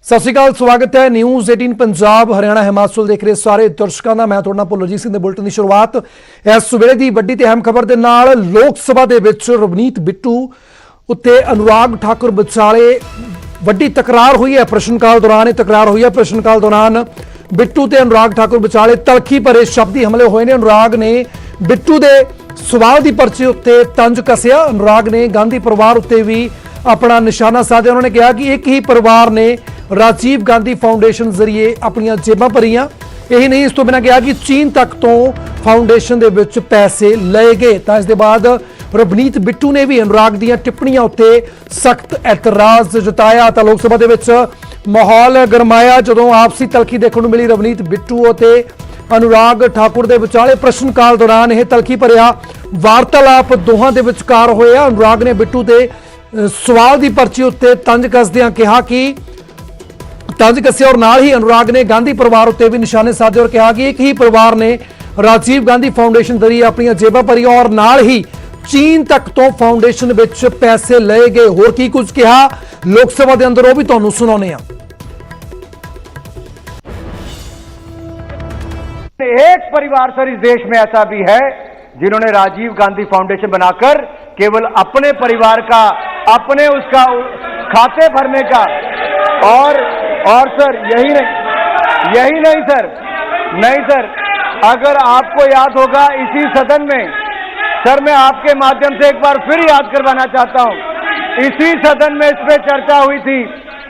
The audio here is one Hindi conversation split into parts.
सत श्री अकाल, स्वागत है न्यूज़ 18 पंजाब हरियाणा हिमाचल देख रहे सारे दर्शकों का। मैं तुहाडे नाल भुल्लरजीत सिंह दे बुलेटिन की शुरुआत इस वेले की वड्डी ते अहम खबर के नाल। लोक सभा दे विच रवनीत बिट्टू उत्ते अनुराग ठाकुर विचाले वड्डी तकरार हुई है। प्रश्नकाल दौरान तकरार हुई है। प्रश्नकाल दौरान बिट्टू ते अनुराग ठाकुर विचाले तलखी भरे शब्दी हमले हुए ने। अनुराग ने बिट्टू दे सवाल की पर्ची उत्ते तंज कसिया। अनुराग ने गांधी परिवार उत्ते भी अपना निशाना साधे। उन्होंने कहा कि एक ही परिवार ने राजीव गांधी फाउंडेशन जरिए अपन जेबां भरियां। यही नहीं, इस तो बिना कहा कि चीन तक तो फाउंडेशन दे विच पैसे लए गए। तो इस दे बाद रवनीत बिट्टू ने भी अनुराग दीयां टिप्पणियां उत्ते सख्त एतराज जताया। तो लोक सभा दे विच माहौल गरमाया जदों आपसी तलखी देखने को मिली। रवनीत बिट्टू ते अनुराग ठाकुर दे विचाले प्रश्नकाल दौरान यह तलखी भरिया वार्तालाप दोहां दे विचकार होया। अनुराग ने बिट्टू दे सवाल की पर्ची उत्ते तंज कसदियां कहा कि तंज कसिया और नाल ही अनुराग ने गांधी परिवार उत्ते भी निशाने साधे और कहा कि एक ही परिवार ने राजीव गांधी फाउंडेशन जरिए अपन जेबां भरियां और नाल ही चीन तक तो फाउंडेशन विच पैसे लए गए। होर की कुछ कहा लोक सभा के अंदर, वह भी तुहानूं सुणाउने आ। एक परिवार सर इस देश में ऐसा भी है जिन्होंने राजीव गांधी फाउंडेशन बनाकर केवल अपने परिवार का, अपने उसका खाते भरने का और सर यही नहीं सर, अगर आपको याद होगा इसी सदन में सर, मैं आपके माध्यम से एक बार फिर याद करवाना चाहता हूं, इसी सदन में इस पे चर्चा हुई थी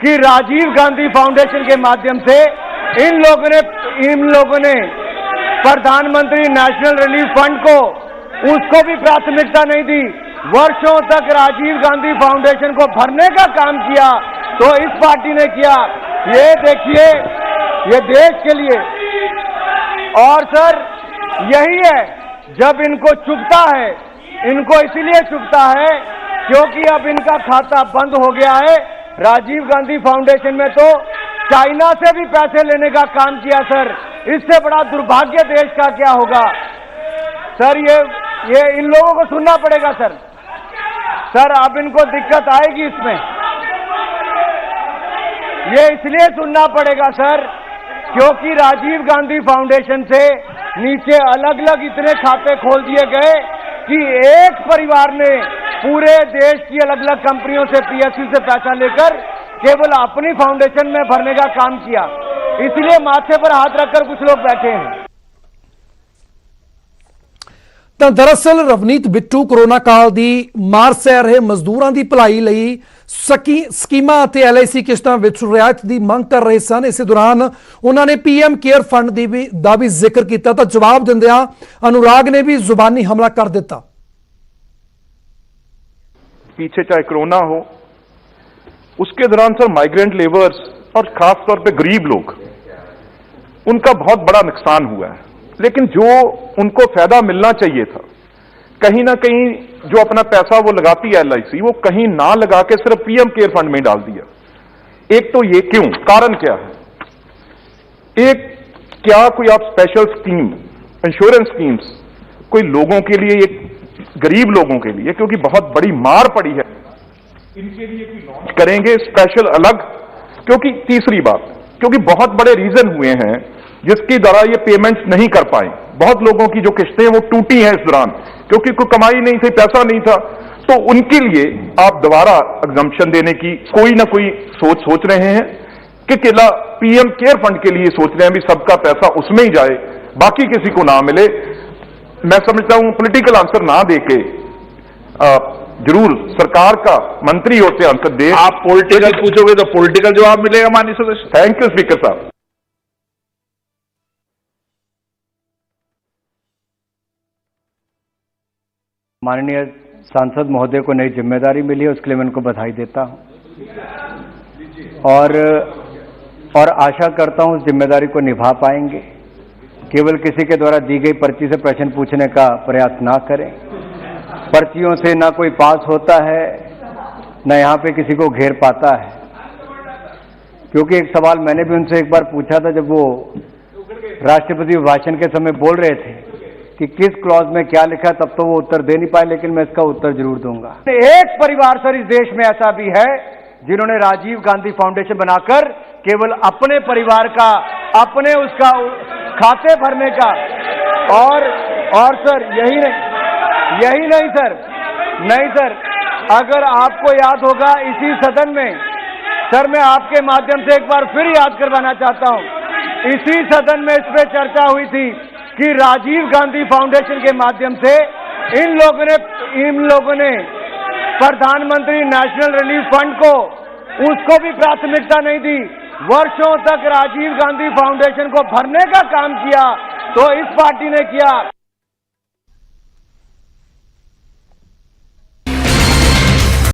कि राजीव गांधी फाउंडेशन के माध्यम से इन लोगों ने प्रधानमंत्री नेशनल रिलीफ फंड को, उसको भी प्राथमिकता नहीं दी। वर्षों तक राजीव गांधी फाउंडेशन को भरने का काम किया तो इस पार्टी ने किया। ये देखिए, ये देश के लिए। और सर यही है, जब इनको चुभता है, इनको इसलिए चुभता है क्योंकि अब इनका खाता बंद हो गया है। राजीव गांधी फाउंडेशन में तो चाइना से भी पैसे लेने का काम किया सर। इससे बड़ा दुर्भाग्य देश का क्या होगा सर। ये इन लोगों को सुनना पड़ेगा सर। अब इनको दिक्कत आएगी इसमें, ये इसलिए सुनना पड़ेगा सर क्योंकि राजीव गांधी फाउंडेशन से नीचे अलग अलग इतने खाते खोल दिए गए कि एक परिवार ने पूरे देश की अलग अलग कंपनियों से, पीएसयू से पैसा लेकर केवल अपनी फाउंडेशन में भरने का काम किया। इसलिए माथे पर हाथ रखकर कुछ लोग बैठे हैं। तो दरअसल रवनीत बिट्टू कोरोना काल की मार सह रहे मजदूरों की भलाई लई स्कीमां ते LIC किश्तां विच रियायत की मंग कर रहे सन। इस दौरान उन्होंने PM केयर फंड का भी जिक्र किया। तो जवाब दिंदियां अनुराग ने भी जुबानी हमला कर दिता। पीछे चाहे कोरोना हो, उसके दौरान सर माइग्रेंट लेबर्स और खास तौर पे गरीब लोग, उनका बहुत बड़ा नुकसान हुआ है। लेकिन जो उनको फायदा मिलना चाहिए था, कहीं ना कहीं जो अपना पैसा वो लगाती है LIC, वो कहीं ना लगा के सिर्फ PM केयर फंड में डाल दिया। एक तो ये क्यों, कारण क्या है? एक, क्या कोई आप स्पेशल स्कीम, इंश्योरेंस स्कीम्स कोई लोगों के लिए, एक गरीब लोगों के लिए, क्योंकि बहुत बड़ी मार पड़ी है, इनके लिए कोई लॉन्च करेंगे स्पेशल अलग? क्योंकि तीसरी बात, क्योंकि बहुत बड़े रीजन हुए हैं जिसके द्वारा ये पेमेंट्स नहीं कर पाए। बहुत लोगों की जो किस्तें वो टूटी हैं इस दौरान, क्योंकि कोई कमाई नहीं थी, पैसा नहीं था। तो उनके लिए आप दोबारा एग्जम्पशन देने की कोई ना कोई सोच रहे हैं कि केवल PM केयर फंड के लिए सोच रहे हैं भी सबका पैसा उसमें ही जाए, बाकी किसी को ना मिले। मैं समझता हूं पॉलिटिकल आंसर ना देके जरूर सरकार का मंत्री होते आंसर दे। आप पॉलिटिकल पूछोगे तो पॉलिटिकल जवाब मिलेगा माननीय सदस्य। थैंक यू स्पीकर साहब। माननीय सांसद महोदय को नई जिम्मेदारी मिली है, उसके लिए मैं उनको बधाई देता हूं और आशा करता हूं उस जिम्मेदारी को निभा पाएंगे। केवल किसी के द्वारा दी गई पर्ची से प्रश्न पूछने का प्रयास ना करें। पर्चियों से ना कोई पास होता है, ना यहां पे किसी को घेर पाता है। क्योंकि एक सवाल मैंने भी उनसे एक बार पूछा था जब वो राष्ट्रपति भाषण के समय बोल रहे थे कि किस क्लॉज में क्या लिखा, तब तो वो उत्तर दे नहीं पाए, लेकिन मैं इसका उत्तर जरूर दूंगा। एक परिवार सर इस देश में ऐसा भी है जिन्होंने राजीव गांधी फाउंडेशन बनाकर केवल अपने परिवार का, अपने उसका खाते भरने का। और सर यही नहीं सर, अगर आपको याद होगा इसी सदन में, सर मैं आपके माध्यम से एक बार फिर याद करवाना चाहता हूं, इसी सदन में इस पे चर्चा हुई थी कि राजीव गांधी फाउंडेशन के माध्यम से इन लोगों ने प्रधानमंत्री नेशनल रिलीफ फंड को, उसको भी प्राथमिकता नहीं दी, वर्षों तक राजीव गांधी फाउंडेशन को भरने का काम किया। तो इस पार्टी ने किया।